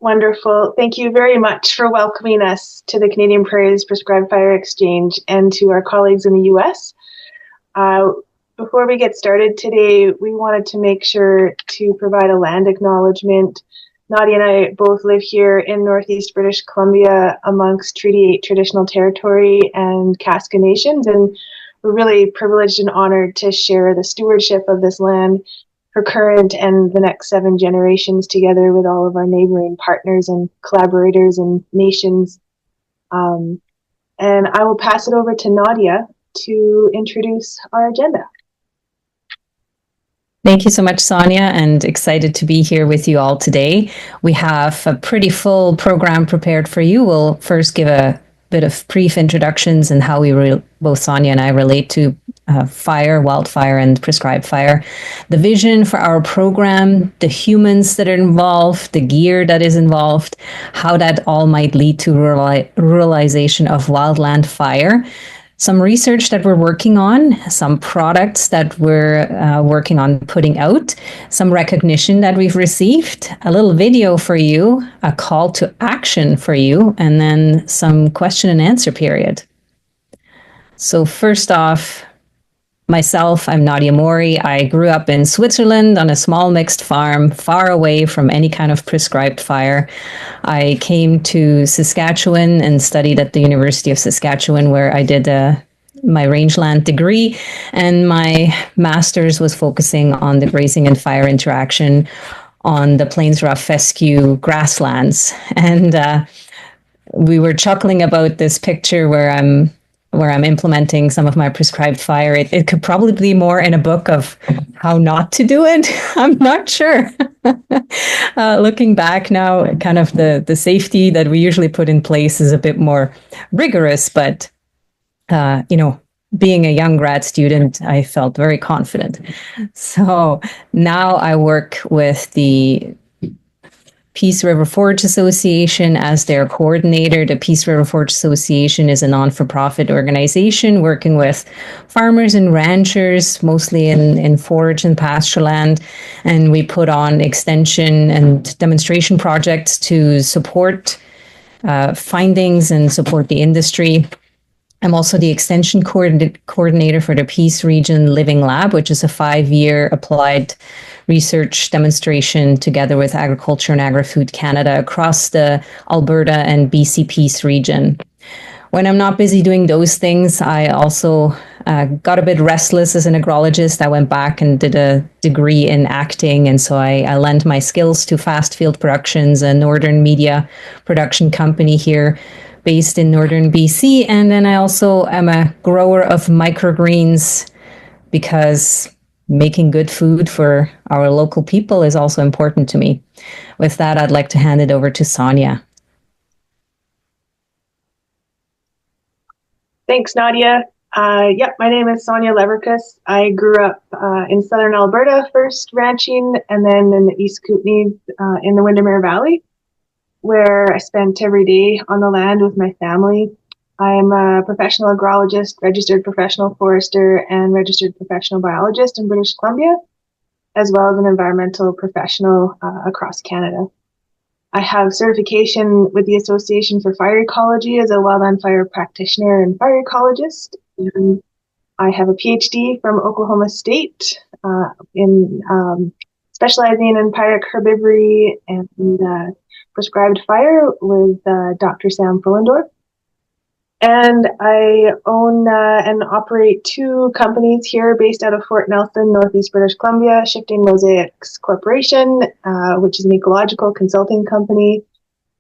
Wonderful. Thank you very much for welcoming us to the Canadian Prairies Prescribed Fire Exchange and to our colleagues in the U.S. Before we get started today, we wanted to make sure to provide a land acknowledgement. Nadia and I both live here in Northeast British Columbia amongst Treaty 8 traditional territory and Kaska Nations, and we're really privileged and honored to share the stewardship of this land for current and the next 7 generations together with all of our neighboring partners and collaborators and nations. And I will pass it over to Nadia to introduce our agenda. Thank you so much, Sonja, and excited to be here with you all today. We have a pretty full program prepared for you. We'll first give a bit of brief introductions and how we both Sonja and I relate to fire, wildfire, and prescribed fire, the vision for our program, the humans that are involved, the gear that is involved, how that all might lead to ruralization of wildland fire, some research that we're working on, some products that we're working on putting out, some recognition that we've received, a little video for you, a call to action for you, and then some question and answer period. So first off, myself, I'm Nadia Mori. I grew up in Switzerland on a small mixed farm, far away from any kind of prescribed fire. I came to Saskatchewan and studied at the University of Saskatchewan, where I did my rangeland degree, and my master's was focusing on the grazing and fire interaction on the Plains Rough Fescue grasslands. And we were chuckling about this picture where I'm implementing some of my prescribed fire. It could probably be more in a book of how not to do it. I'm not sure. Looking back now, kind of the safety that we usually put in place is a bit more rigorous, but being a young grad student, I felt very confident. So now I work with the Peace River Forage Association as their coordinator. The Peace River Forage Association is a non-for-profit organization working with farmers and ranchers, mostly in forage and pasture land. And we put on extension and demonstration projects to support findings and support the industry. I'm also the extension coordinator for the Peace Region Living Lab, which is a 5-year applied research demonstration together with Agriculture and Agri-Food Canada across the Alberta and BC Peace region. When I'm not busy doing those things, I also got a bit restless as an agrologist. I went back and did a degree in acting, and so I lent my skills to Fast Field Productions, a northern media production company here based in northern BC. And then I also am a grower of microgreens because making good food for our local people is also important to me. With that, I'd like to hand it over to Sonja. Thanks, Nadia. My name is Sonja Leverkus. I grew up in southern Alberta, first ranching, and then in the East Kootenays in the Windermere Valley, where I spent every day on the land with my family. I am a professional agrologist, registered professional forester, and registered professional biologist in British Columbia, as well as an environmental professional across Canada. I have certification with the Association for Fire Ecology as a wildland fire practitioner and fire ecologist. And I have a PhD from Oklahoma State in specializing in pyrrhic herbivory and prescribed fire with Dr. Sam Fullendorf. And I own and operate 2 companies here based out of Fort Nelson, Northeast British Columbia, Shifting Mosaics Corporation, which is an ecological consulting company,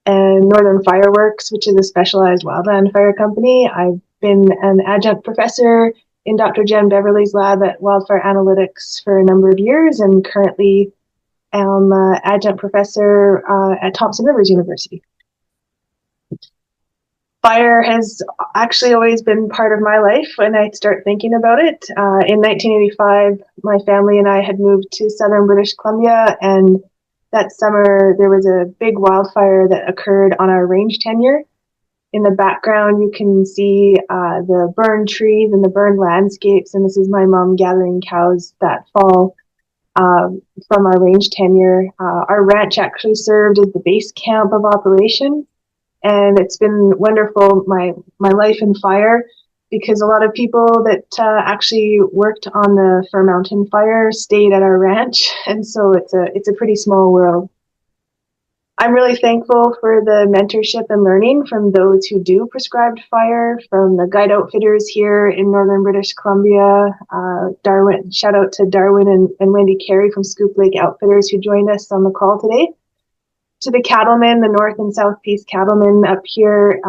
and Northern Fireworks, which is a specialized wildland fire company. I've been an adjunct professor in Dr. Jen Beverly's lab at Wildfire Analytics for a number of years, and currently am an adjunct professor at Thompson Rivers University. Fire has actually always been part of my life when I start thinking about it. In 1985, my family and I had moved to southern British Columbia, and that summer there was a big wildfire that occurred on our range tenure. In the background, you can see the burned trees and the burned landscapes, and this is my mom gathering cows that fall. from our range tenure. Our ranch actually served as the base camp of operation, and it's been wonderful, my life in fire, because a lot of people that actually worked on the Fir Mountain fire stayed at our ranch, and so it's a pretty small world. I'm really thankful for the mentorship and learning from those who do prescribed fire, from the guide outfitters here in northern British Columbia. Darwin, shout out to Darwin and Wendy Carey from Scoop Lake Outfitters who joined us on the call today. To the cattlemen, the North and South Peace cattlemen up here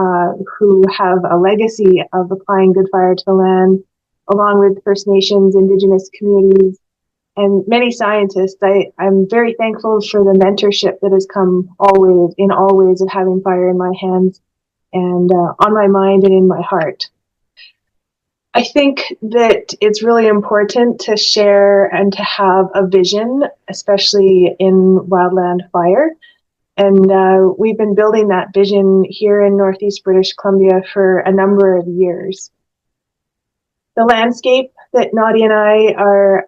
who have a legacy of applying good fire to the land, along with First Nations, Indigenous communities, and many scientists. I'm very thankful for the mentorship that has come always in all ways of having fire in my hands and on my mind and in my heart. I think that it's really important to share and to have a vision, especially in wildland fire. And we've been building that vision here in Northeast British Columbia for a number of years. The landscape that Nadia and I are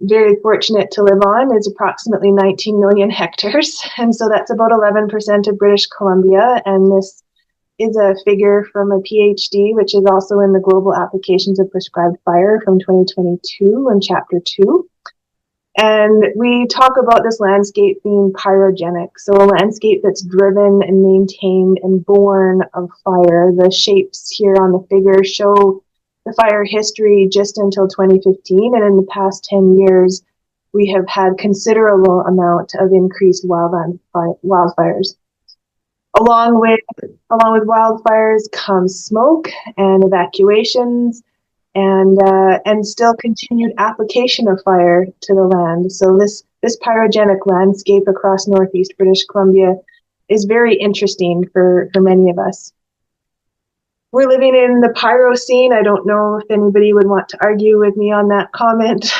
very fortunate to live on is approximately 19 million hectares. And so that's about 11% of British Columbia. And this is a figure from a PhD, which is also in the Global Applications of Prescribed Fire from 2022 in Chapter 2. And we talk about this landscape being pyrogenic, so a landscape that's driven and maintained and born of fire. The shapes here on the figure show the fire history just until 2015, and in the past 10 years, we have had considerable amount of increased wildfires. Along with wildfires comes smoke and evacuations, and still continued application of fire to the land. So this pyrogenic landscape across Northeast British Columbia is very interesting for many of us. We're living in the Pyrocene. I don't know if anybody would want to argue with me on that comment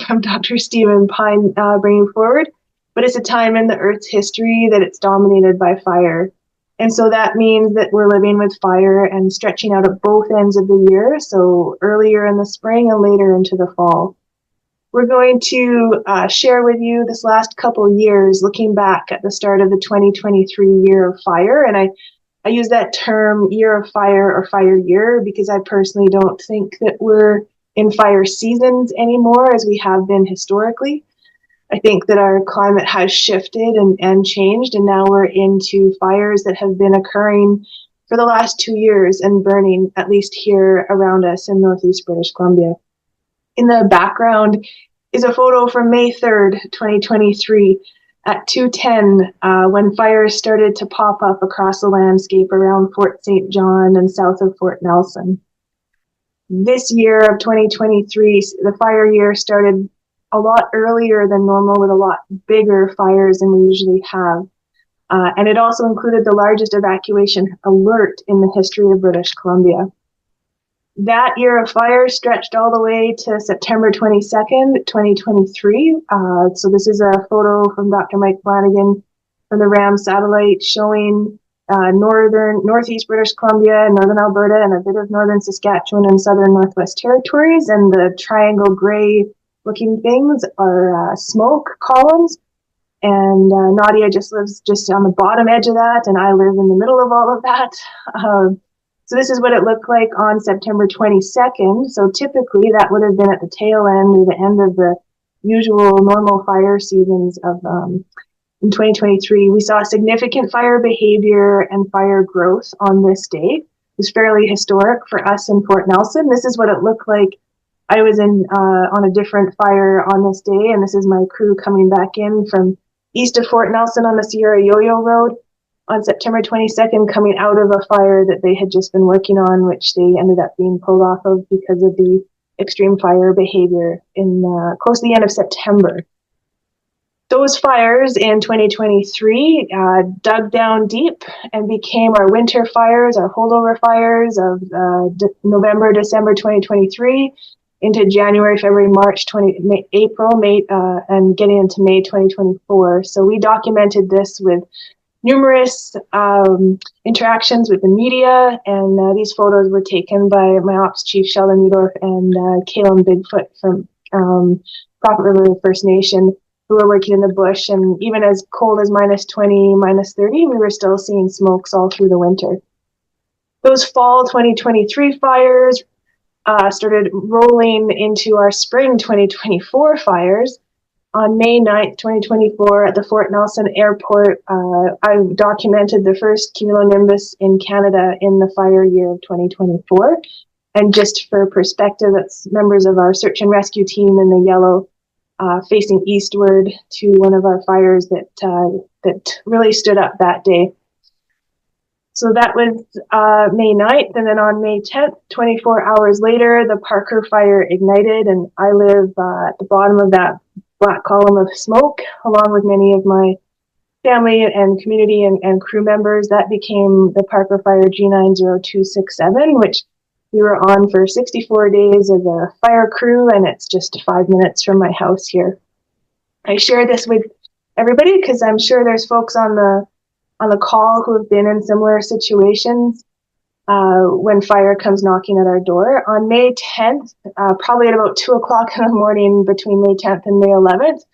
from Dr. Stephen Pine bringing forward, but it's a time in the Earth's history that it's dominated by fire. And so that means that we're living with fire and stretching out at both ends of the year, so earlier in the spring and later into the fall. We're going to share with you this last couple of years, looking back at the start of the 2023 year of fire. And I use that term year of fire or fire year because I personally don't think that we're in fire seasons anymore as we have been historically. I think that our climate has shifted and changed, and now we're into fires that have been occurring for the last 2 years and burning, at least here around us in Northeast British Columbia. In the background is a photo from May 3rd, 2023 at 2:10 when fires started to pop up across the landscape around Fort St. John and south of Fort Nelson. This year of 2023, the fire year started a lot earlier than normal with a lot bigger fires than we usually have. And it also included the largest evacuation alert in the history of British Columbia. That year of fire stretched all the way to September 22nd, 2023. So this is a photo from Dr. Mike Flanagan from the RAM satellite showing northeast British Columbia, northern Alberta, and a bit of northern Saskatchewan and southern Northwest Territories. And the triangle gray looking things are smoke columns, and Nadia just lives just on the bottom edge of that, and I live in the middle of all of that. So this is what it looked like on September 22nd. So typically that would have been at the tail end or the end of the usual normal fire seasons of in 2023. We saw significant fire behavior and fire growth on this day. It was fairly historic for us in Fort Nelson. This is what it looked like. I was on a different fire on this day, and this is my crew coming back in from east of Fort Nelson on the Sierra Yo-Yo Road on September 22nd, coming out of a fire that they had just been working on, which they ended up being pulled off of because of the extreme fire behavior in close to the end of September. Those fires in 2023 dug down deep and became our winter fires, our holdover fires of November, December 2023 into January, February, March, April, May, and getting into May 2024. So we documented this with numerous interactions with the media, and these photos were taken by my ops chief Sheldon Udorf and Caleb Bigfoot from Prophet River First Nation who were working in the bush. And even as cold as -20, -30, we were still seeing smokes all through the winter. Those fall 2023 fires started rolling into our spring 2024 fires. On May 9th, 2024, at the Fort Nelson Airport, I documented the first cumulonimbus in Canada in the fire year of 2024. And just for perspective, it's members of our search and rescue team in the yellow facing eastward to one of our fires that really stood up that day. So that was May 9th, and then on May 10th, 24 hours later, the Parker fire ignited, and I live at the bottom of that black column of smoke, along with many of my family and community and crew members. That became the Parker Fire G90267, which we were on for 64 days as a fire crew, and it's just 5 minutes from my house here. I share this with everybody because I'm sure there's folks on the call who have been in similar situations when fire comes knocking at our door. On May 10th, probably at about 2 o'clock in the morning between May 10th and May 11th,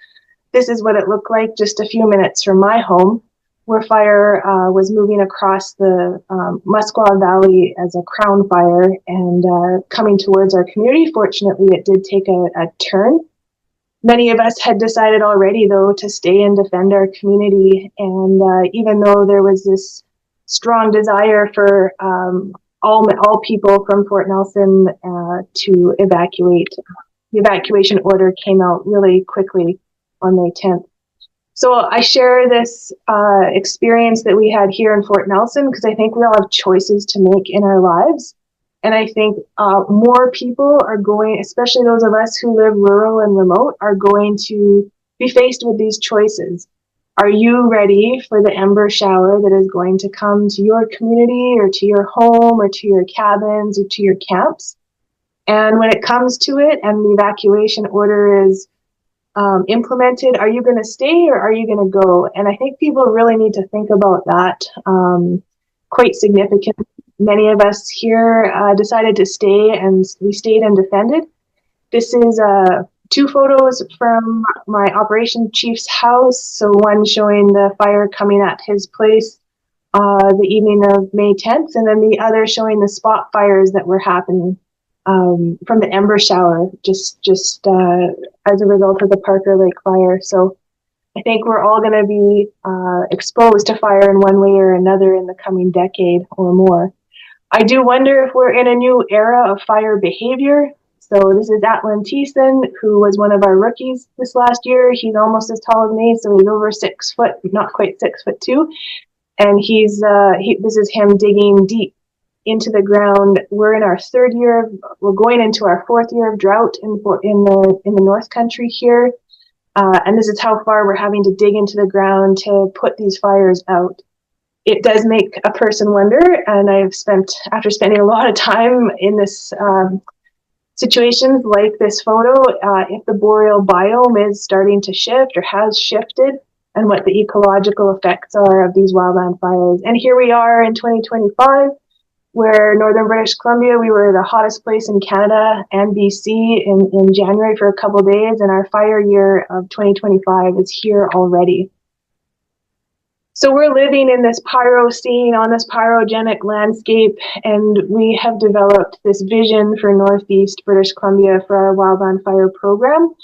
this is what it looked like just a few minutes from my home, where fire was moving across the Musqueam Valley as a crown fire and coming towards our community. Fortunately, it did take a turn. Many of us had decided already, though, to stay and defend our community. And even though there was this strong desire for all people from Fort Nelson to evacuate, the evacuation order came out really quickly on May 10th. So I share this experience that we had here in Fort Nelson because I think we all have choices to make in our lives. And I think more people are going, especially those of us who live rural and remote, are going to be faced with these choices. Are you ready for the ember shower that is going to come to your community or to your home or to your cabins or to your camps? And when it comes to it and the evacuation order is implemented, are you going to stay or are you going to go? And I think people really need to think about that quite significantly. Many of us here decided to stay, and we stayed and defended. This is 2 photos from my operation chief's house. So one showing the fire coming at his place the evening of May 10th, and then the other showing the spot fires that were happening from the ember shower, just as a result of the Parker Lake fire. So I think we're all going to be exposed to fire in one way or another in the coming decade or more. I do wonder if we're in a new era of fire behavior. So this is Atlan Thiessen, who was one of our rookies this last year. He's almost as tall as me, so he's over 6 foot, not quite 6'2". And this is him digging deep into the ground. We're in our 3rd year. We're going into our 4th year of drought in the North Country here. And this is how far we're having to dig into the ground to put these fires out. It does make a person wonder, and after spending a lot of time in this situations like this photo, if the boreal biome is starting to shift or has shifted, and what the ecological effects are of these wildland fires. And here we are in 2025, where Northern British Columbia, we were the hottest place in Canada and BC in January for a couple of days, and our fire year of 2025 is here already. So we're living in this Pyrocene, on this pyrogenic landscape, and we have developed this vision for Northeast British Columbia for our wildland fire program,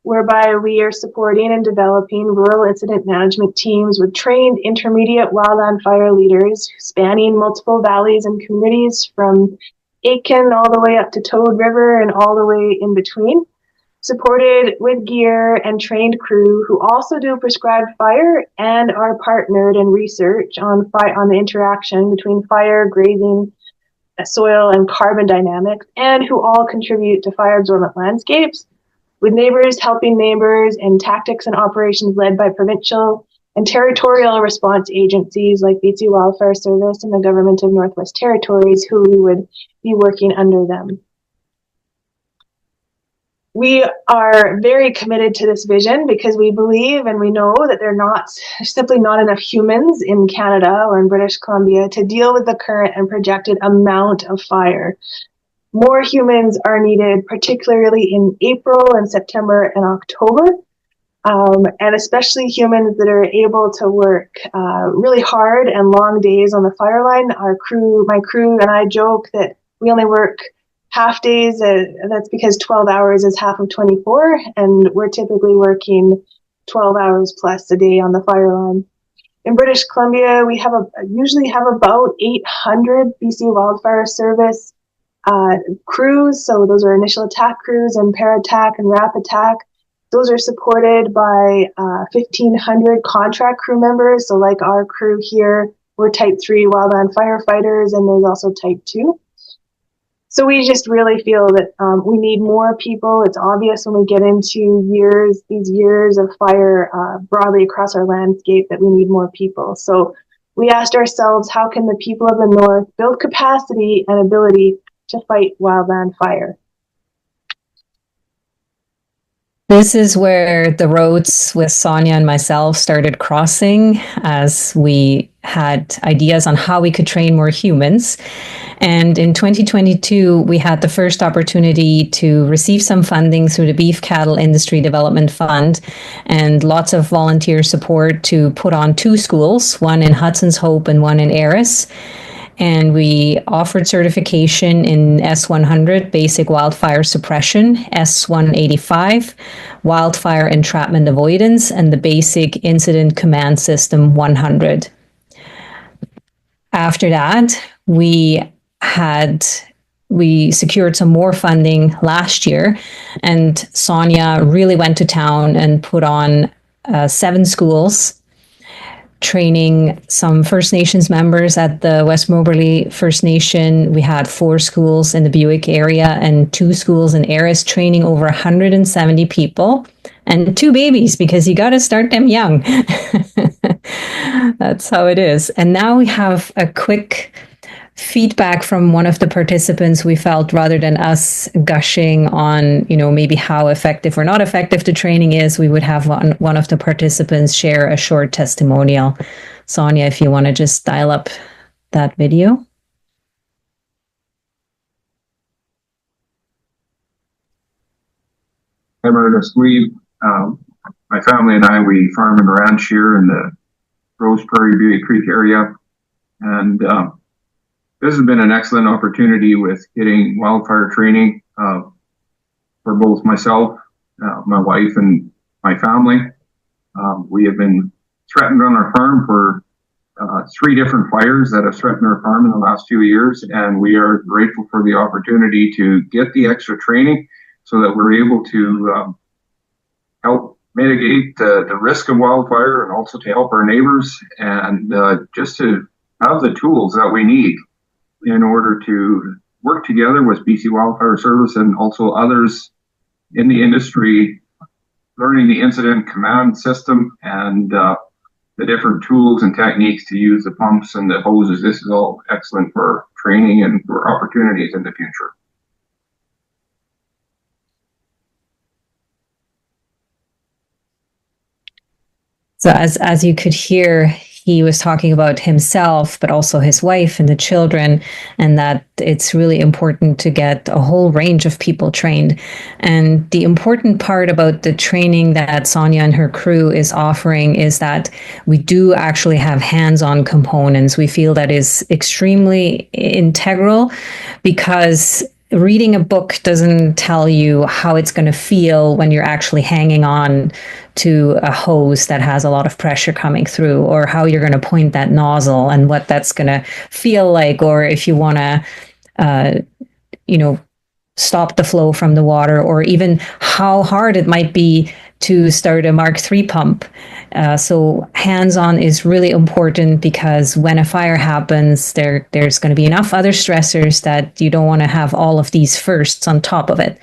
whereby we are supporting and developing rural incident management teams with trained intermediate wildland fire leaders spanning multiple valleys and communities from Aitken all the way up to Toad River and all the way in between, supported with gear and trained crew who also do prescribed fire and are partnered in research on the interaction between fire, grazing, soil, and carbon dynamics, and who all contribute to fire absorbent landscapes, with neighbors helping neighbors and tactics and operations led by provincial and territorial response agencies like BC Wildfire Service and the Government of Northwest Territories, who we would be working under them. We are very committed to this vision because we believe and we know that there's simply not enough humans in Canada or in British Columbia to deal with the current and projected amount of fire. more humans are needed, particularly in April and September and October. And especially humans that are able to work really hard and long days on the fire line. My crew and I joke that we only work half days. That's because 12 hours is half of 24, and we're typically working 12 hours plus a day on the fire line. In British Columbia, we usually have about 800 BC Wildfire Service crews. So those are initial attack crews and para-attack and RAP attack. Those are supported by 1,500 contract crew members. So like our crew here, we're type 3 wildland firefighters, and there's also type 2. So we just really feel that we need more people. It's obvious when we get into these years of fire broadly across our landscape, that we need more people. So we asked ourselves, how can the people of the North build capacity and ability to fight wildland fire? This is where the roads with Sonja and myself started crossing, as we had ideas on how we could train more humans. And in 2022, we had the first opportunity to receive some funding through the Beef Cattle Industry Development Fund and lots of volunteer support to put on 2 schools, one in Hudson's Hope and one in Eris. And we offered certification in S100, Basic Wildfire Suppression, S185, Wildfire Entrapment Avoidance, and the Basic Incident Command System 100. After that, we secured some more funding last year, and Sonja really went to town and put on 7 schools, training some First Nations members at the West Moberly First Nation. We had 4 schools in the Buick area and 2 schools in Eris, training over 170 people and 2 babies, because you got to start them young. That's how it is. And now we have a quick feedback from one of the participants. We felt, rather than us gushing on, maybe how effective or not effective the training is, we would have one of the participants share a short testimonial. Sonja, if you want to just dial up that video. Hi, Meredith. My family and I, we farm and ranch here in the Rose Prairie Butte Creek area. And this has been an excellent opportunity with getting wildfire training for both myself, my wife, and my family. We have been threatened on our farm for 3 different fires that have threatened our farm in the last few years, and we are grateful for the opportunity to get the extra training so that we're able to help mitigate the risk of wildfire, and also to help our neighbors, and just to have the tools that we need in order to work together with BC Wildfire Service and also others in the industry, learning the incident command system and the different tools and techniques to use the pumps and the hoses. This is all excellent for training and for opportunities in the future. So as you could hear, he was talking about himself, but also his wife and the children, and that it's really important to get a whole range of people trained. And the important part about the training that Sonja and her crew is offering is that we do actually have hands-on components. We feel that is extremely integral, because reading a book doesn't tell you how it's going to feel when you're actually hanging on to a hose that has a lot of pressure coming through, or how you're going to point that nozzle and what that's going to feel like, or if you want to, stop the flow from the water, or even how hard it might be to start a Mark III pump. So hands-on is really important, because when a fire happens, there's going to be enough other stressors that you don't want to have all of these firsts on top of it.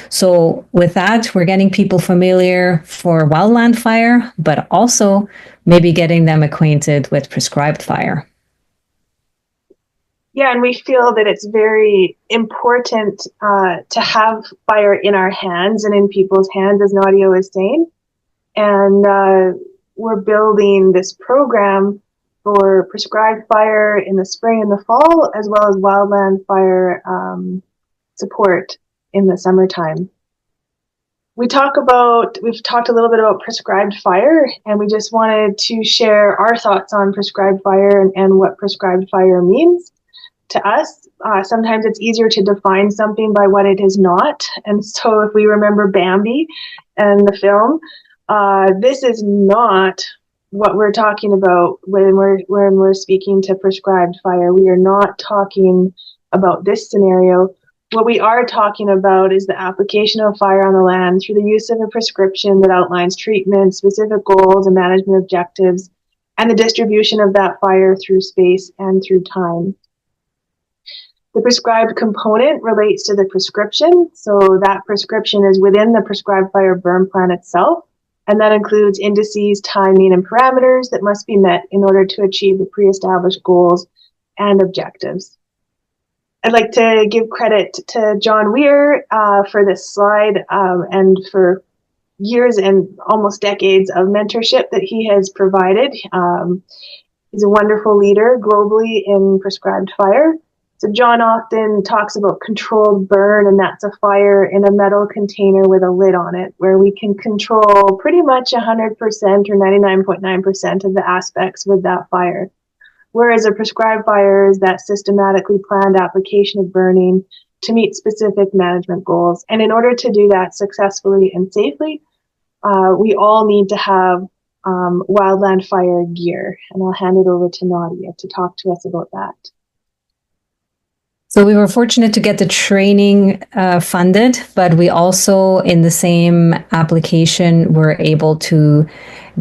So with that, we're getting people familiar for wildland fire, but also maybe getting them acquainted with prescribed fire. Yeah, and we feel that it's very important to have fire in our hands and in people's hands, as Nadia was saying. And we're building this program for prescribed fire in the spring and the fall, as well as wildland fire support in the summertime. We've talked a little bit about prescribed fire, and we just wanted to share our thoughts on prescribed fire and what prescribed fire means to us. Sometimes it's easier to define something by what it is not. And so if we remember Bambi and the film, this is not what we're talking about when we're speaking to prescribed fire. We are not talking about this scenario. What we are talking about is the application of fire on the land through the use of a prescription that outlines treatment, specific goals, and management objectives, and the distribution of that fire through space and through time. The prescribed component relates to the prescription, so that prescription is within the prescribed fire burn plan itself, and that includes indices, timing, and parameters that must be met in order to achieve the pre-established goals and objectives. I'd like to give credit to John Weir for this slide and for years and almost decades of mentorship that he has provided. He's a wonderful leader globally in prescribed fire. So John often talks about controlled burn, and that's a fire in a metal container with a lid on it, where we can control pretty much 100% or 99.9% of the aspects with that fire. Whereas a prescribed fire is that systematically planned application of burning to meet specific management goals. And in order to do that successfully and safely, we all need to have wildland fire gear. And I'll hand it over to Nadia to talk to us about that. So we were fortunate to get the training funded, but we also, in the same application, were able to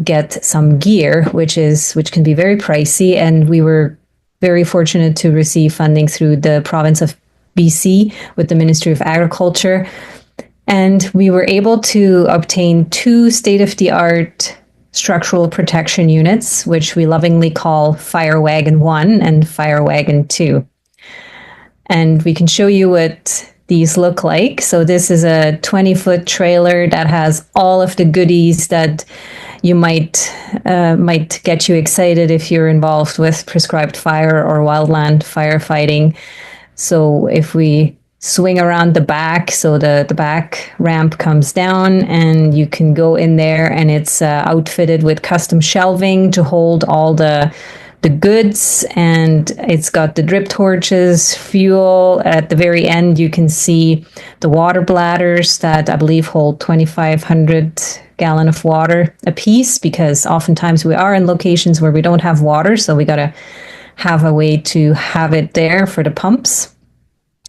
get some gear, which can be very pricey. And we were very fortunate to receive funding through the province of BC with the Ministry of Agriculture. And we were able to obtain 2 state-of-the-art structural protection units, which we lovingly call Fire Wagon 1 and Fire Wagon 2. And we can show you what these look like. So this is a 20-foot trailer that has all of the goodies that you might get you excited if you're involved with prescribed fire or wildland firefighting. So if we swing around the back, so the back ramp comes down and you can go in there, and it's outfitted with custom shelving to hold all the goods, and it's got the drip torches, fuel. At the very end, you can see the water bladders that I believe hold 2,500 gallon of water a piece, because oftentimes we are in locations where we don't have water, so we got to have a way to have it there for the pumps.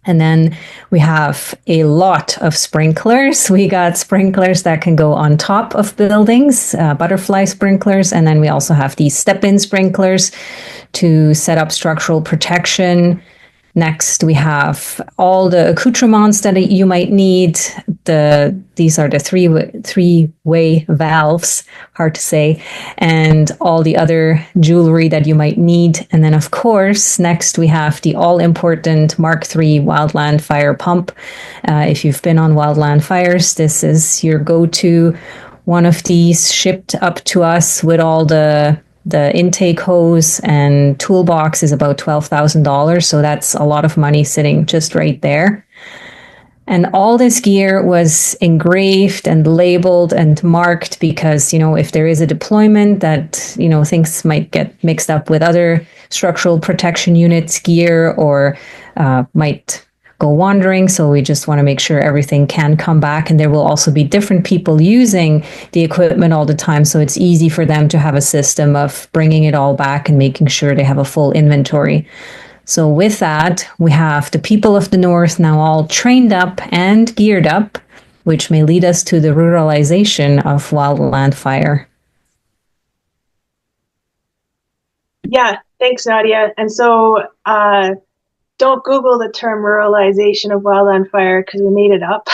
And then we have a lot of sprinklers. We got sprinklers that can go on top of buildings, butterfly sprinklers. And then we also have these step-in sprinklers to set up structural protection. Next, we have all the accoutrements that you might need. These are the three-way valves, hard to say, and all the other jewelry that you might need. And then, of course, next we have the all-important Mark III wildland fire pump. If you've been on wildland fires, this is your go-to. One of these shipped up to us with all the intake hose and toolbox is about $12,000. So that's a lot of money sitting just right there. And all this gear was engraved and labeled and marked because, if there is a deployment that, things might get mixed up with other structural protection units gear or might go wandering. So we just want to make sure everything can come back, and there will also be different people using the equipment all the time. So it's easy for them to have a system of bringing it all back and making sure they have a full inventory. So with that, we have the people of the North now all trained up and geared up, which may lead us to the ruralization of wildland fire. Yeah, thanks, Nadia. And so don't Google the term ruralization of wildland fire because we made it up.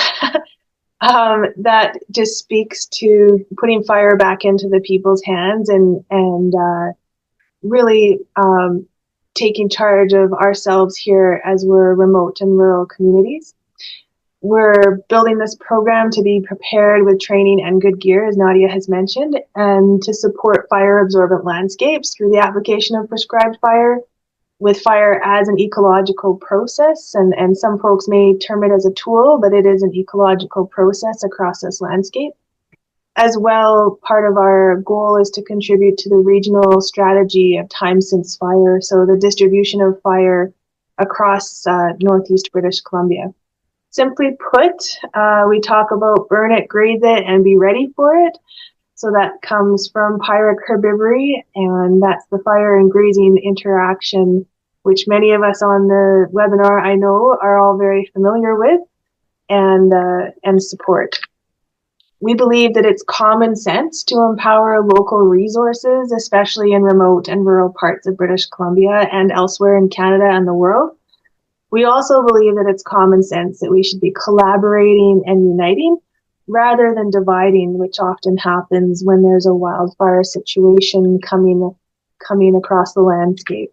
That just speaks to putting fire back into the people's hands and really taking charge of ourselves here as we're remote and rural communities. We're building this program to be prepared with training and good gear, as Nadia has mentioned, and to support fire-absorbent landscapes through the application of prescribed fire, with fire as an ecological process, and some folks may term it as a tool, but it is an ecological process across this landscape. As well, part of our goal is to contribute to the regional strategy of time since fire, so the distribution of fire across Northeast British Columbia. Simply put, we talk about burn it, graze it, and be ready for it. So that comes from pyrrhic herbivory, and that's the fire and grazing interaction, which many of us on the webinar I know are all very familiar with and support. We believe that it's common sense to empower local resources, especially in remote and rural parts of British Columbia and elsewhere in Canada and the world. We also believe that it's common sense that we should be collaborating and uniting rather than dividing, which often happens when there's a wildfire situation coming across the landscape.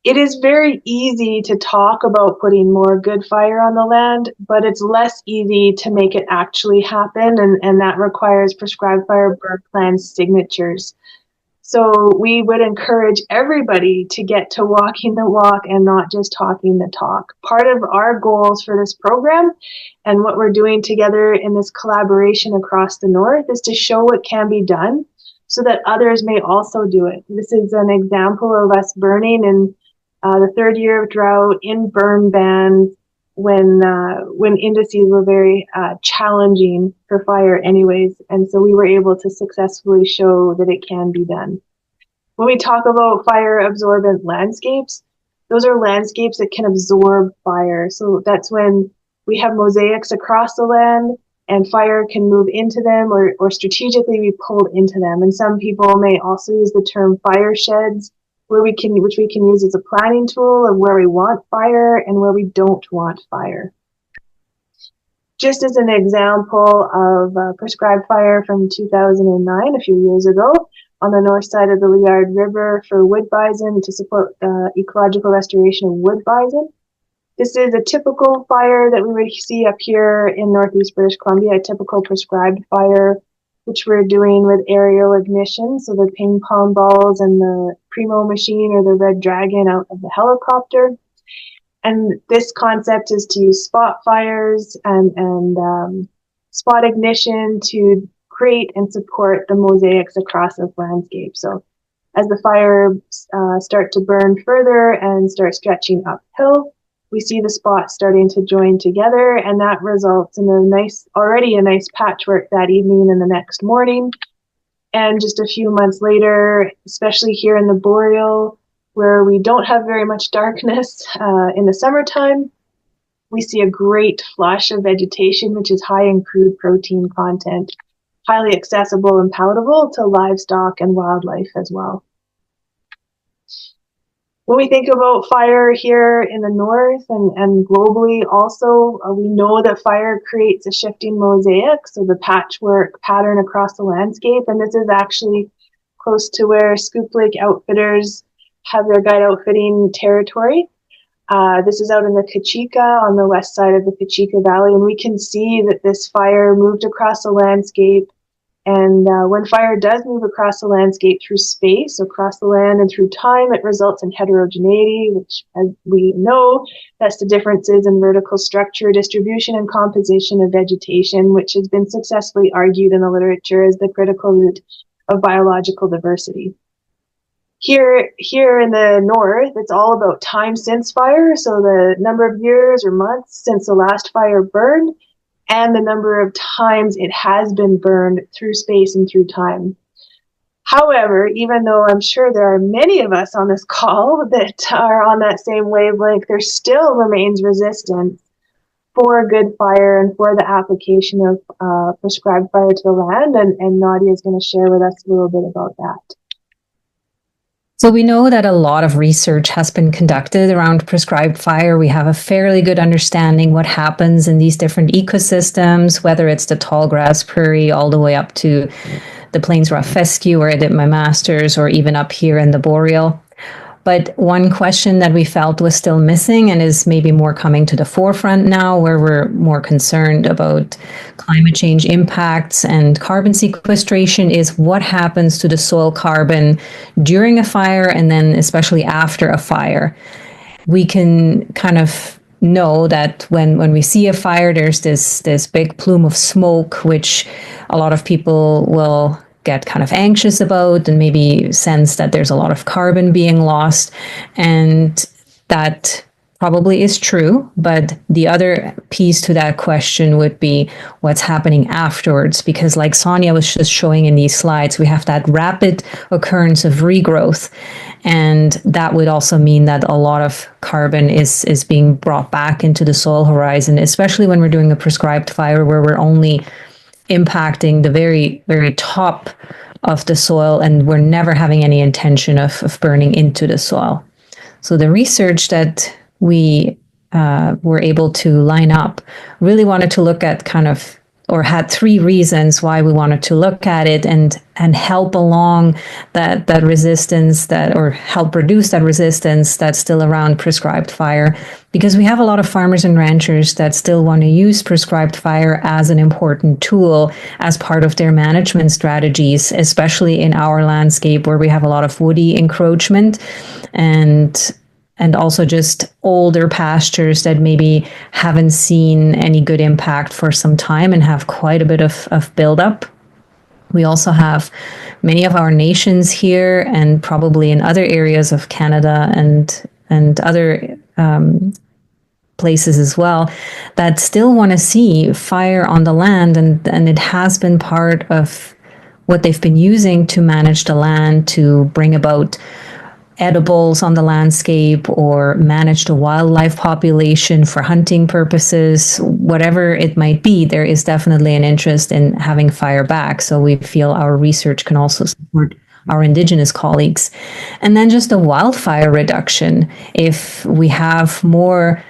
It is very easy to talk about putting more good fire on the land, but it's less easy to make it actually happen, and that requires prescribed fire burn plan signatures. So we would encourage everybody to get to walking the walk and not just talking the talk. Part of our goals for this program and what we're doing together in this collaboration across the North is to show what can be done so that others may also do it. This is an example of us burning in the third year of drought in burn bans when indices were very challenging for fire anyways. And so we were able to successfully show that it can be done. When we talk about fire absorbent landscapes, those are landscapes that can absorb fire. So that's when we have mosaics across the land and fire can move into them or strategically be pulled into them. And some people may also use the term fire sheds, which we can use as a planning tool of where we want fire and where we don't want fire. Just as an example of prescribed fire from 2009, a few years ago, on the north side of the Liard River for wood bison to support ecological restoration of wood bison. This is a typical fire that we would see up here in Northeast British Columbia, a typical prescribed fire, which we're doing with aerial ignition, so the ping pong balls and the Primo machine or the Red Dragon out of the helicopter. And this concept is to use spot fires and spot ignition to create and support the mosaics across this landscape. So as the fires start to burn further and start stretching uphill, we see the spots starting to join together, and that results in already a nice patchwork that evening and the next morning. And just a few months later, especially here in the boreal, where we don't have very much darkness in the summertime, we see a great flush of vegetation, which is high in crude protein content, highly accessible and palatable to livestock and wildlife as well. When we think about fire here in the north and globally also, we know that fire creates a shifting mosaic, so the patchwork pattern across the landscape, and this is actually close to where Scoop Lake Outfitters have their guide outfitting territory. This is out in the Kachika on the west side of the Kachika Valley, and we can see that this fire moved across the landscape. And when fire does move across the landscape through space, across the land and through time, it results in heterogeneity, which, as we know, that's the differences in vertical structure, distribution, and composition of vegetation, which has been successfully argued in the literature as the critical root of biological diversity. Here in the north, it's all about time since fire, so the number of years or months since the last fire burned, and the number of times it has been burned through space and through time. However, even though I'm sure there are many of us on this call that are on that same wavelength, there still remains resistance for good fire and for the application of prescribed fire to the land, and Nadia is going to share with us a little bit about that. So we know that a lot of research has been conducted around prescribed fire. We have a fairly good understanding what happens in these different ecosystems, whether it's the tall grass prairie all the way up to the plains rough fescue where I did my master's, or even up here in the boreal. But one question that we felt was still missing and is maybe more coming to the forefront now, where we're more concerned about climate change impacts and carbon sequestration, is what happens to the soil carbon during a fire and then especially after a fire. We can kind of know that when we see a fire, there's this big plume of smoke, which a lot of people will get kind of anxious about and maybe sense that there's a lot of carbon being lost. And that probably is true. But the other piece to that question would be what's happening afterwards. Because like Sonja was just showing in these slides, we have that rapid occurrence of regrowth. And that would also mean that a lot of carbon is being brought back into the soil horizon, especially when we're doing a prescribed fire where we're only impacting the very, very top of the soil and we're never having any intention of burning into the soil. So the research that we were able to line up really wanted to look at kind of, or had three reasons why we wanted to look at it and help along that resistance, that, or help reduce that resistance that's still around prescribed fire, because we have a lot of farmers and ranchers that still want to use prescribed fire as an important tool as part of their management strategies, especially in our landscape where we have a lot of woody encroachment and also just older pastures that maybe haven't seen any good impact for some time and have quite a bit of buildup. We also have many of our nations here and probably in other areas of Canada and other places as well that still want to see fire on the land, and it has been part of what they've been using to manage the land, to bring about edibles on the landscape or manage the wildlife population for hunting purposes, whatever it might be. There is definitely an interest in having fire back. So we feel our research can also support our Indigenous colleagues. And then just the wildfire reduction. If we have more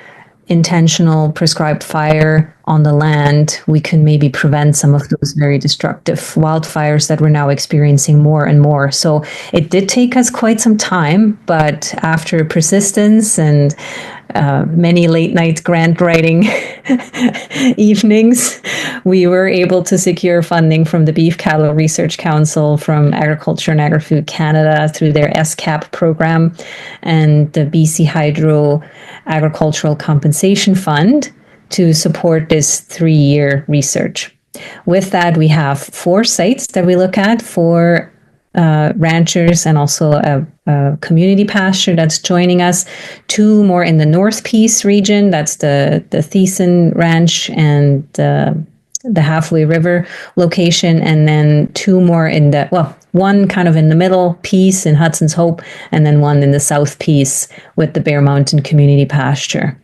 intentional prescribed fire on the land, we can maybe prevent some of those very destructive wildfires that we're now experiencing more and more. So it did take us quite some time, but after persistence and many late night grant writing evenings, we were able to secure funding from the Beef Cattle Research Council, from Agriculture and Agri-Food Canada through their SCAP program, and the BC Hydro Agricultural Compensation Fund to support this 3-year research. With that, we have 4 sites that we look at for ranchers and also a community pasture that's joining us. 2 more in the North Peace region, that's the Thiessen Ranch and the Halfway River location, and then 2 more in the, well, one kind of in the middle Peace in Hudson's Hope, and then one in the South Peace with the Bear Mountain Community Pasture.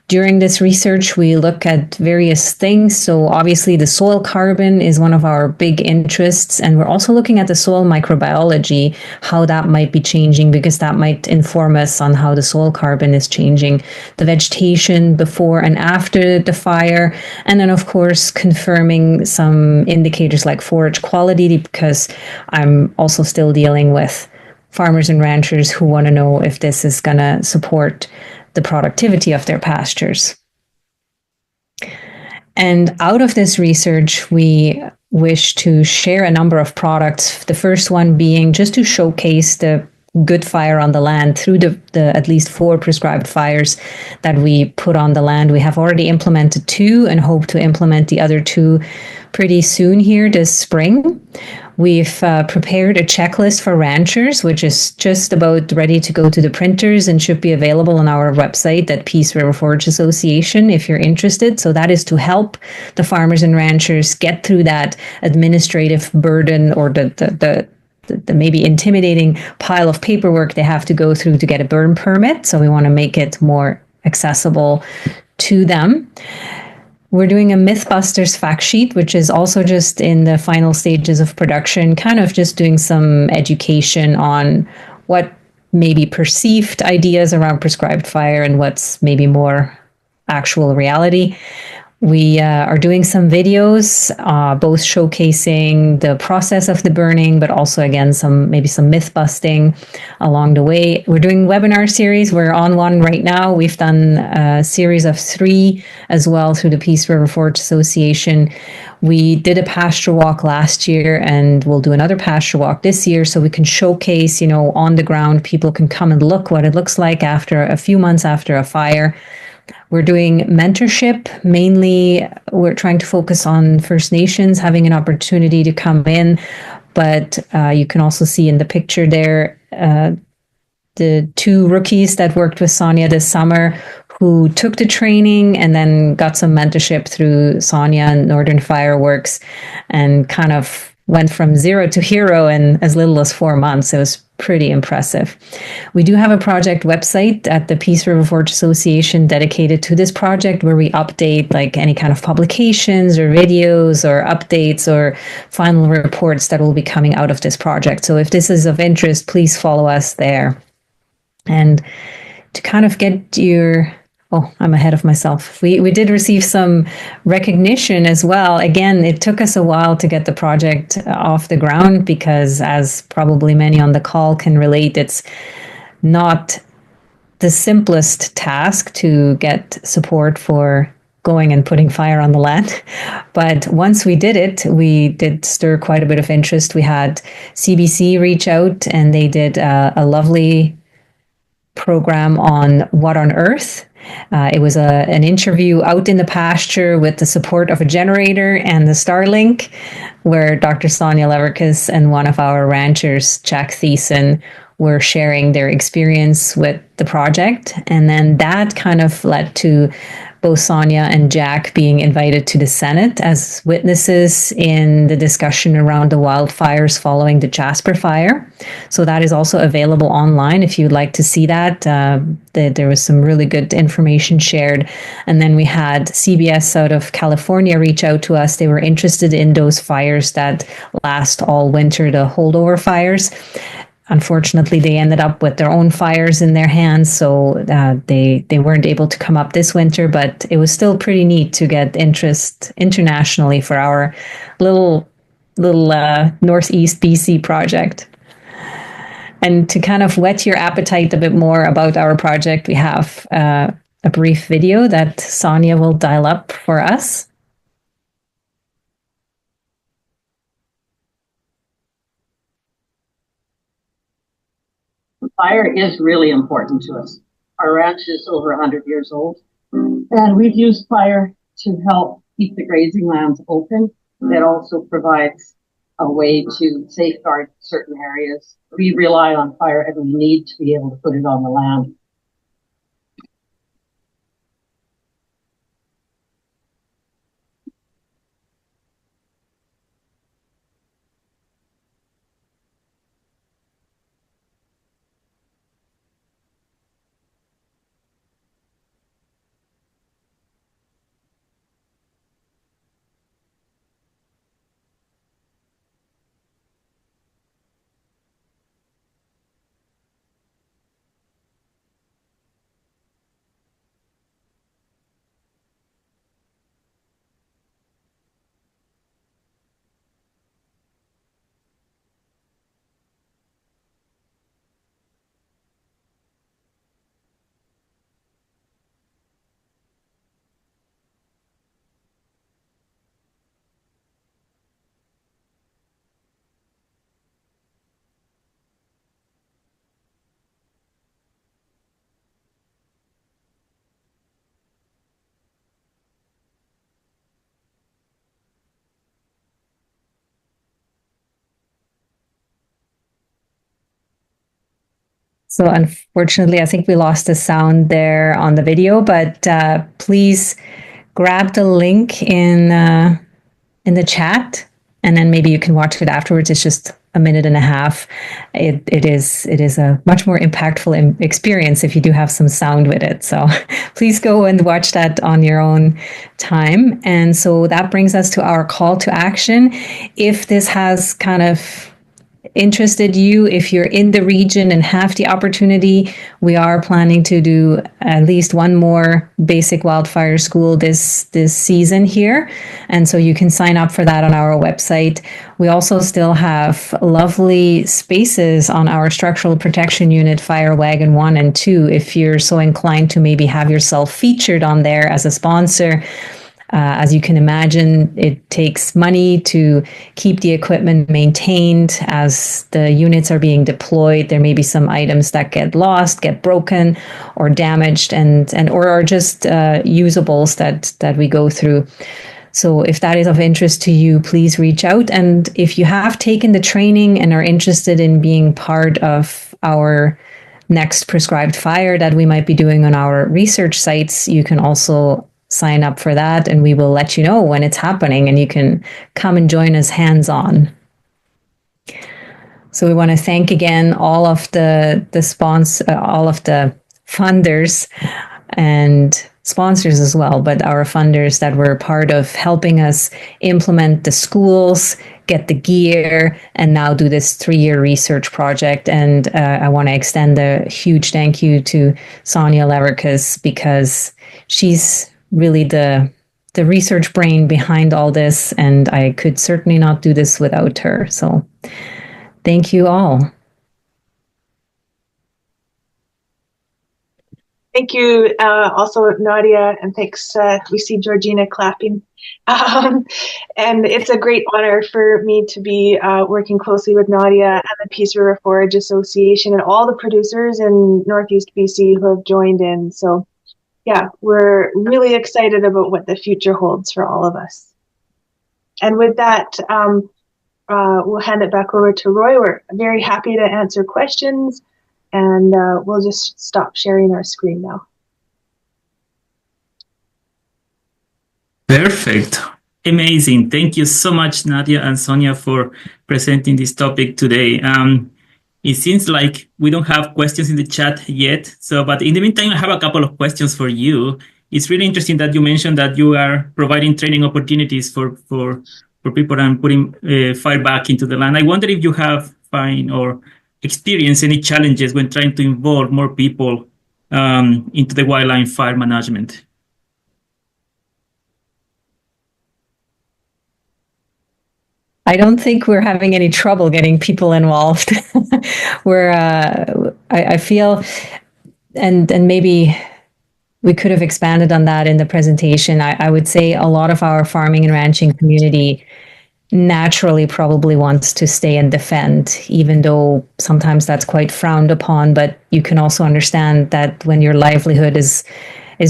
During this research, we look at various things. So obviously the soil carbon is one of our big interests. And we're also looking at the soil microbiology, how that might be changing, because that might inform us on how the soil carbon is changing, the vegetation before and after the fire. And then, of course, confirming some indicators like forage quality, because I'm also still dealing with farmers and ranchers who want to know if this is going to support the productivity of their pastures. And out of this research, we wish to share a number of products. The first one being just to showcase the good fire on the land through the at least 4 prescribed fires that we put on the land. We have already implemented 2 and hope to implement the other 2 pretty soon here this spring. We've prepared a checklist for ranchers, which is just about ready to go to the printers and should be available on our website at Peace River Forage Association if you're interested. So that is to help the farmers and ranchers get through that administrative burden or the maybe intimidating pile of paperwork they have to go through to get a burn permit. So we want to make it more accessible to them. We're doing a Mythbusters fact sheet, which is also just in the final stages of production, kind of just doing some education on what may be perceived ideas around prescribed fire and what's maybe more actual reality. We are doing some videos, both showcasing the process of the burning, but also, again, maybe some myth busting along the way. We're doing webinar series. We're on one right now. We've done a series of 3 as well through the Peace River Forge Association. We did a pasture walk last year, and we'll do another pasture walk this year, so we can showcase, on the ground. People can come and look what it looks like after a few months after a fire. We're doing mentorship. Mainly, we're trying to focus on First Nations having an opportunity to come in. But you can also see in the picture there the 2 rookies that worked with Sonja this summer who took the training and then got some mentorship through Sonja and Northern Fireworks and kind of went from 0 to hero in as little as 4 months. It was pretty impressive. We do have a project website at the Peace River Forge Association dedicated to this project, where we update like any kind of publications or videos or updates or final reports that will be coming out of this project. So if this is of interest, please follow us there. And to kind of get your... Oh, I'm ahead of myself. We did receive some recognition as well. Again, it took us a while to get the project off the ground because, as probably many on the call can relate, it's not the simplest task to get support for going and putting fire on the land. But once we did it, we did stir quite a bit of interest. We had CBC reach out, and they did a lovely program on What on Earth. It was an interview out in the pasture with the support of a generator and the Starlink, where Dr. Sonja Leverkus and one of our ranchers, Jack Thiessen, were sharing their experience with the project. And then that kind of led to both Sonja and Jack being invited to the Senate as witnesses in the discussion around the wildfires following the Jasper fire. So that is also available online if you'd like to see that. There was some really good information shared. And then we had CBS out of California reach out to us. They were interested in those fires that last all winter, the holdover fires. Unfortunately, they ended up with their own fires in their hands, so they weren't able to come up this winter, but it was still pretty neat to get interest internationally for our little Northeast BC project. And to kind of whet your appetite a bit more about our project, we have a brief video that Sonja will dial up for us. Fire is really important to us. Our ranch is over 100 years old, and we've used fire to help keep the grazing lands open. It also provides a way to safeguard certain areas. We rely on fire, and we need to be able to put it on the land. So unfortunately, I think we lost the sound there on the video, but please grab the link in the chat, and then maybe you can watch it afterwards. It's just a minute and a half. It is a much more impactful experience if you do have some sound with it. So please go and watch that on your own time. And so that brings us to our call to action. If this has kind of interested you, if you're in the region and have the opportunity, we are planning to do at least one more basic wildfire school this season here. And so you can sign up for that on our website. We also still have lovely spaces on our structural protection unit, Fire Wagon 1 and 2, if you're so inclined to maybe have yourself featured on there as a sponsor. As you can imagine, it takes money to keep the equipment maintained. As the units are being deployed, there may be some items that get lost, get broken, or damaged, and or are just usables that we go through. So if that is of interest to you, please reach out. And if you have taken the training and are interested in being part of our next prescribed fire that we might be doing on our research sites, you can also sign up for that, and we will let you know when it's happening, and you can come and join us hands-on. So we want to thank again all of the all of the funders and sponsors as well, but our funders that were part of helping us implement the schools, get the gear, and now do this 3-year research project. And I want to extend a huge thank you to Sonja Leverkus, because she's really the research brain behind all this, and I could certainly not do this without her. So thank you all. Thank you also, Nadia, and thanks. We see Georgina clapping. And it's a great honor for me to be working closely with Nadia and the Peace River Forage Association and all the producers in Northeast BC who have joined in. So yeah, we're really excited about what the future holds for all of us. And with that, we'll hand it back over to Roy. We're very happy to answer questions, and we'll just stop sharing our screen now. Perfect. Amazing. Thank you so much, Nadia and Sonja, for presenting this topic today. It seems like we don't have questions in the chat yet. But in the meantime, I have a couple of questions for you. It's really interesting that you mentioned that you are providing training opportunities for people and putting fire back into the land. I wonder if you have found or experienced any challenges when trying to involve more people into the wildland fire management. I don't think we're having any trouble getting people involved. I feel, and maybe we could have expanded on that in the presentation. I would say a lot of our farming and ranching community naturally probably wants to stay and defend, even though sometimes that's quite frowned upon. But you can also understand that when your livelihood is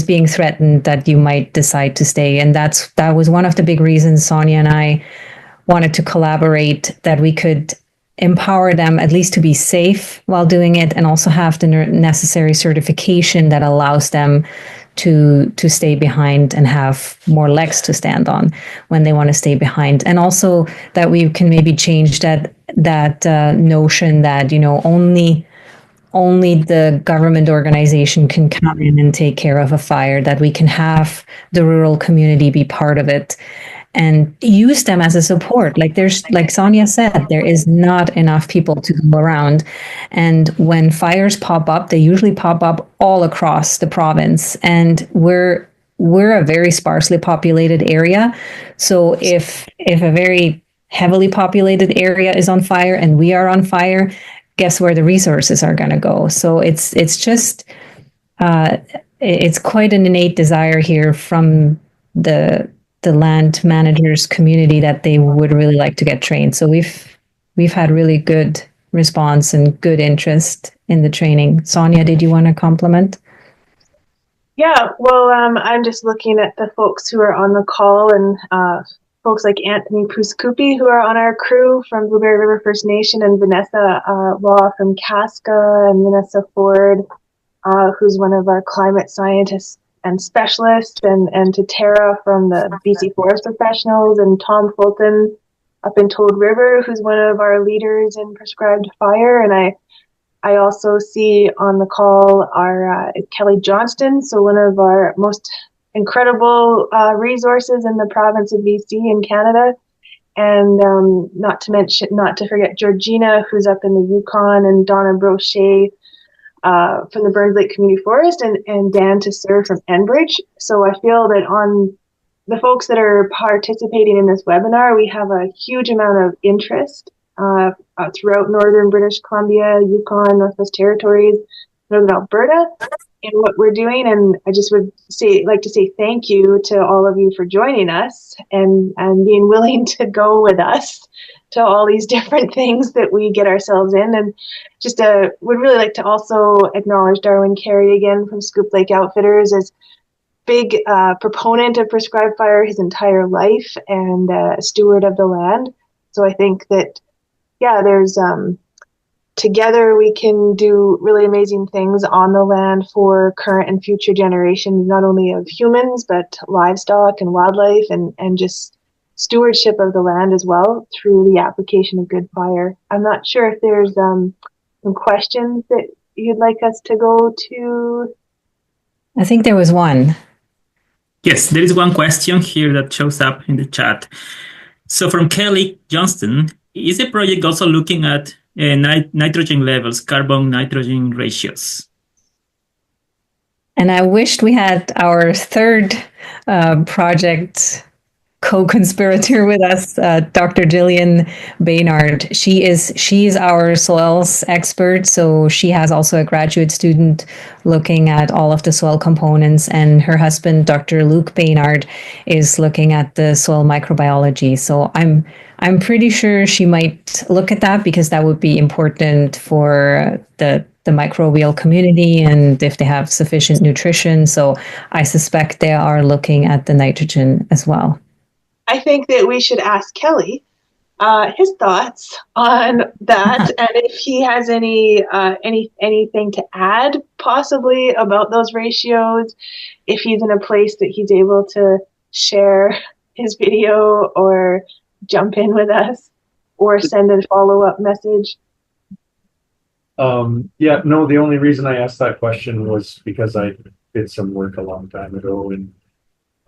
being threatened, that you might decide to stay. And that was one of the big reasons Sonja and I wanted to collaborate, that we could empower them at least to be safe while doing it, and also have the necessary certification that allows them to stay behind and have more legs to stand on when they want to stay behind. And also that we can maybe change that notion that, you know, only the government organization can come in and take care of a fire, that we can have the rural community be part of it and use them as a support. Like Sonja said, there is not enough people to go around. And when fires pop up, they usually pop up all across the province. And we're a very sparsely populated area. So if a very heavily populated area is on fire and we are on fire, guess where the resources are going to go? So it's just, it's quite an innate desire here from the land managers community that they would really like to get trained. So we've had really good response and good interest in the training. Sonja, did you want to compliment? Yeah, well, I'm just looking at the folks who are on the call, and folks like Anthony Puskupi, who are on our crew from Blueberry River First Nation, and Vanessa Law from Casca, and Vanessa Ford, who's one of our climate scientists and specialists, and to Tara from the BC Forest Professionals, and Tom Fulton up in Toad River, who's one of our leaders in prescribed fire. And I also see on the call our Kelly Johnston, so one of our most incredible resources in the province of BC in Canada, and not to forget Georgina, who's up in the Yukon, and Donna Brochet from the Burns Lake Community Forest, and Dan Tesser from Enbridge. So I feel that on the folks that are participating in this webinar, we have a huge amount of interest throughout northern British Columbia, Yukon, Northwest Territories, northern Alberta, in what we're doing. And I just would like to say thank you to all of you for joining us and being willing to go with us to all these different things that we get ourselves in. And just would really like to also acknowledge Darwin Carey again from Scoop Lake Outfitters as big proponent of prescribed fire his entire life, and a steward of the land. So I think that, yeah, there's together we can do really amazing things on the land for current and future generations, not only of humans, but livestock and wildlife, and just stewardship of the land as well through the application of good fire. I'm not sure if there's some questions that you'd like us to go to. I think there was one. Yes, there is one question here that shows up in the chat. So from Kelly Johnston, is the project also looking at nitrogen levels, carbon-nitrogen ratios? And I wished we had our third project co-conspirator with us, Dr. Jillian Baynard. She's our soils expert, so she has also a graduate student looking at all of the soil components, and her husband, Dr. Luke Baynard, is looking at the soil microbiology. So I'm pretty sure she might look at that, because that would be important for the microbial community and if they have sufficient nutrition. So I suspect they are looking at the nitrogen as well. I think that we should ask Kelly his thoughts on that, and if he has anything to add, possibly about those ratios, if he's in a place that he's able to share his video or jump in with us or send a follow-up message. The only reason I asked that question was because I did some work a long time ago, and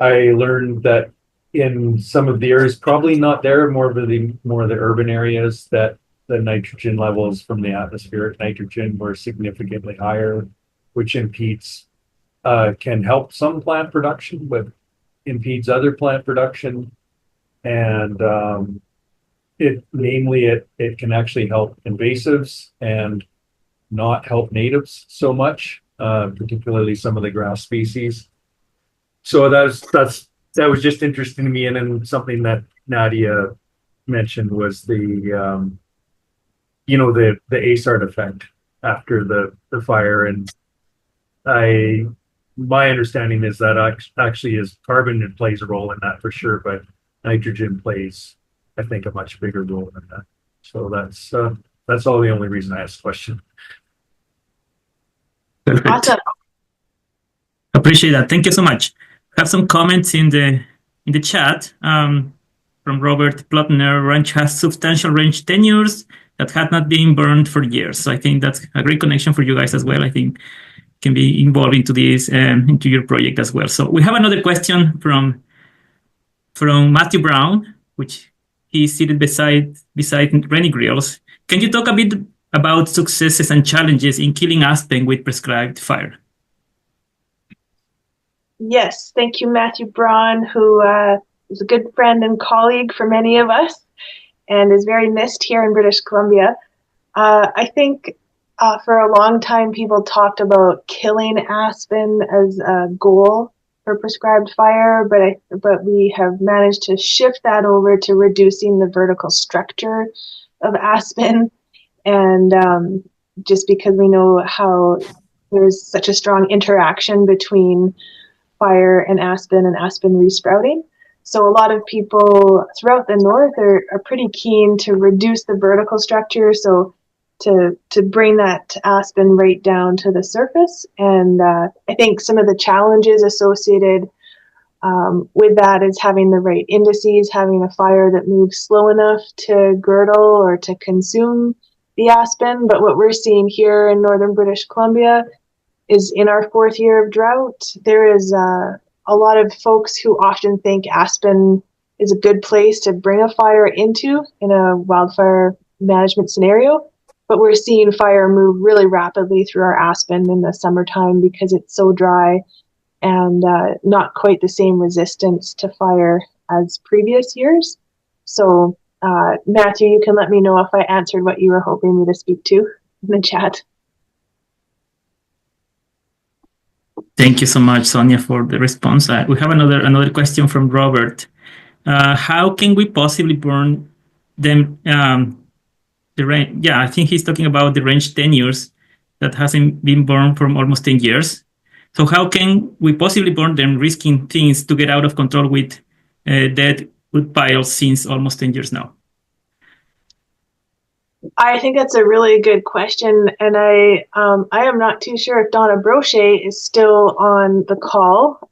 I learned that in some of the areas, probably not there, more of the urban areas, that the nitrogen levels from the atmospheric nitrogen were significantly higher, which can help some plant production, but impedes other plant production. And it can actually help invasives and not help natives so much, particularly some of the grass species. So that was just interesting to me. And then something that Nadia mentioned was the ASART effect after the fire. And my understanding is that actually is carbon plays a role in that for sure, but nitrogen plays, I think, a much bigger role in that. So that's all the only reason I asked the question. Perfect. Awesome. Appreciate that. Thank you so much. Have some comments in the chat from Robert Plotner. Ranch has substantial range tenures that had not been burned for years. So I think that's a great connection for you guys as well. I think can be involved into this into your project as well. So we have another question from Matthew Brown, which he's seated beside Rennie Grills. Can you talk a bit about successes and challenges in killing aspen with prescribed fire? Yes, thank you, Matthew Braun, who is a good friend and colleague for many of us and is very missed here in British Columbia. I think for a long time people talked about killing aspen as a goal for prescribed fire, but we have managed to shift that over to reducing the vertical structure of aspen, and just because we know how there's such a strong interaction between fire and aspen resprouting. So a lot of people throughout the north are pretty keen to reduce the vertical structure, so to bring that aspen right down to the surface. And I think some of the challenges associated with that is having the right indices, having a fire that moves slow enough to girdle or to consume the aspen. But what we're seeing here in northern British Columbia is in our fourth year of drought, there is a lot of folks who often think aspen is a good place to bring a fire into in a wildfire management scenario. But we're seeing fire move really rapidly through our aspen in the summertime because it's so dry and not quite the same resistance to fire as previous years. So, Matthew, you can let me know if I answered what you were hoping me to speak to in the chat. Thank you so much, Sonja, for the response. We have another question from Robert. How can we possibly burn them? The range, yeah, I think he's talking about the range tenures that hasn't been burned from almost 10 years. So how can we possibly burn them, risking things to get out of control with dead wood piles since almost 10 years now? I think that's a really good question, and I am not too sure if Donna Brochet is still on the call.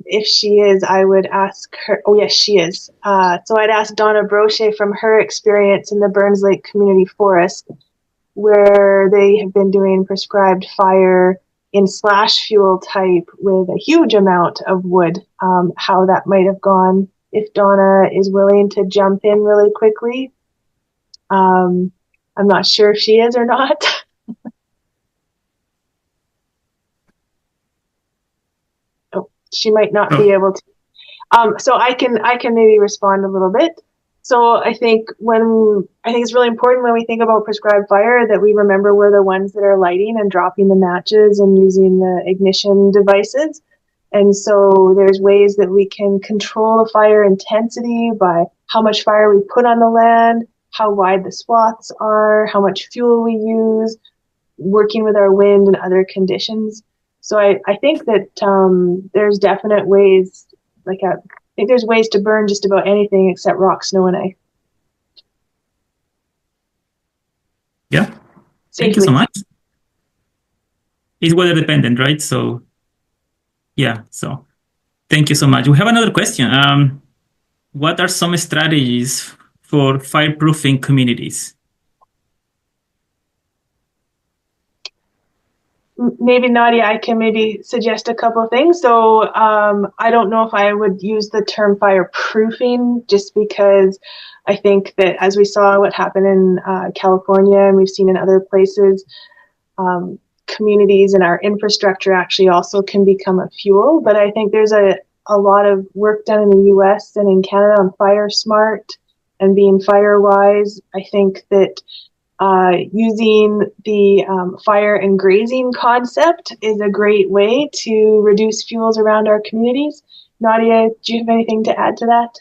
If she is, I would ask her. Oh yes, she is. So I'd ask Donna Brochet from her experience in the Burns Lake Community Forest, where they have been doing prescribed fire in slash fuel type with a huge amount of wood. How that might have gone. If Donna is willing to jump in really quickly. I'm not sure if she is or not. Oh, she might not be able to. So I can maybe respond a little bit. So I think it's really important when we think about prescribed fire that we remember we're the ones that are lighting and dropping the matches and using the ignition devices. And so there's ways that we can control the fire intensity by how much fire we put on the land, how wide the swaths are, how much fuel we use, working with our wind and other conditions. So I think that there's definite ways, I think there's ways to burn just about anything except rock, snow, and ice. Yeah, thank you so much. It's weather dependent, right? So, yeah, so thank you so much. We have another question. What are some strategies for fireproofing communities? Maybe Nadia, I can maybe suggest a couple of things. So I don't know if I would use the term fireproofing just because I think that as we saw what happened in California and we've seen in other places, communities and our infrastructure actually also can become a fuel. But I think there's a lot of work done in the US and in Canada on fire smart and being fire wise. I think that using the fire and grazing concept is a great way to reduce fuels around our communities. Nadia, do you have anything to add to that?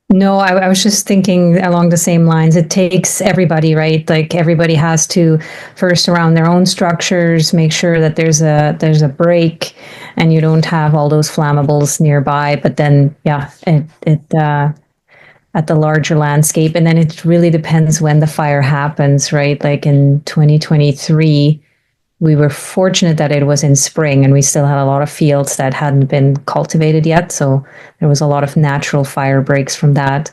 No, I was just thinking along the same lines. It takes everybody, right? Like everybody has to first around their own structures, make sure that there's a break and you don't have all those flammables nearby. But then, yeah, it at the larger landscape. And then it really depends when the fire happens, right? Like in 2023, we were fortunate that it was in spring and we still had a lot of fields that hadn't been cultivated yet. So there was a lot of natural fire breaks from that.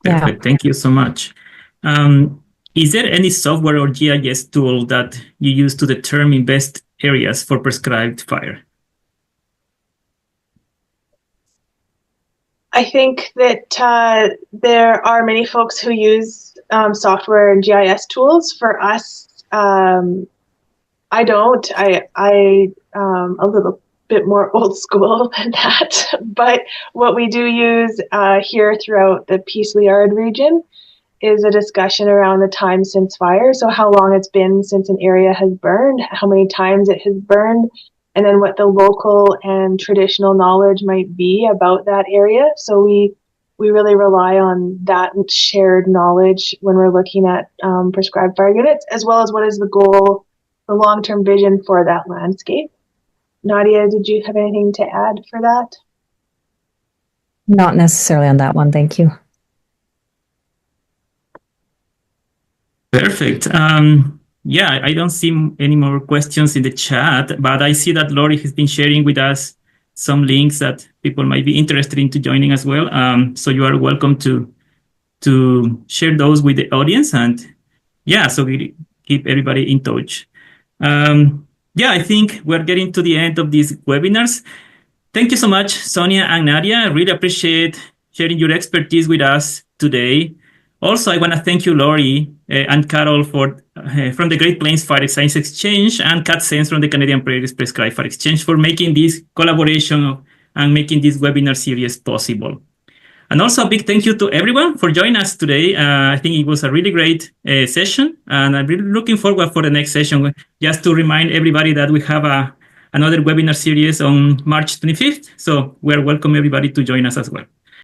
Perfect. Yeah. Thank you so much. Is there any software or GIS tool that you use to determine best areas for prescribed fire? I think that there are many folks who use software and GIS tools. For us, I don't. I'm a little bit more old school than that. But what we do use here throughout the Peace Liard region is a discussion around the time since fire. So how long it's been since an area has burned, how many times it has burned, and then what the local and traditional knowledge might be about that area. So we really rely on that shared knowledge when we're looking at prescribed fire units, as well as what is the goal, the long-term vision for that landscape. Nadia, did you have anything to add for that? Not necessarily on that one, thank you. Perfect. Yeah, I don't see any more questions in the chat, but I see that Lori has been sharing with us some links that people might be interested in joining as well. So you are welcome to share those with the audience, and yeah, so we keep everybody in touch. Yeah, I think we're getting to the end of these webinars. thank you so much, Sonja and Nadia. I really appreciate sharing your expertise with us today. Also, I want to thank you, Lori and Carol, from the Great Plains Fire Science Exchange, and Kat Sense from the Canadian Prairies Prescribed Fire Exchange for making this collaboration and making this webinar series possible. And also a big thank you to everyone for joining us today. I think it was a really great session, and I'm really looking forward for the next session. Just to remind everybody that we have another webinar series on March 25th, so we're welcome everybody to join us as well.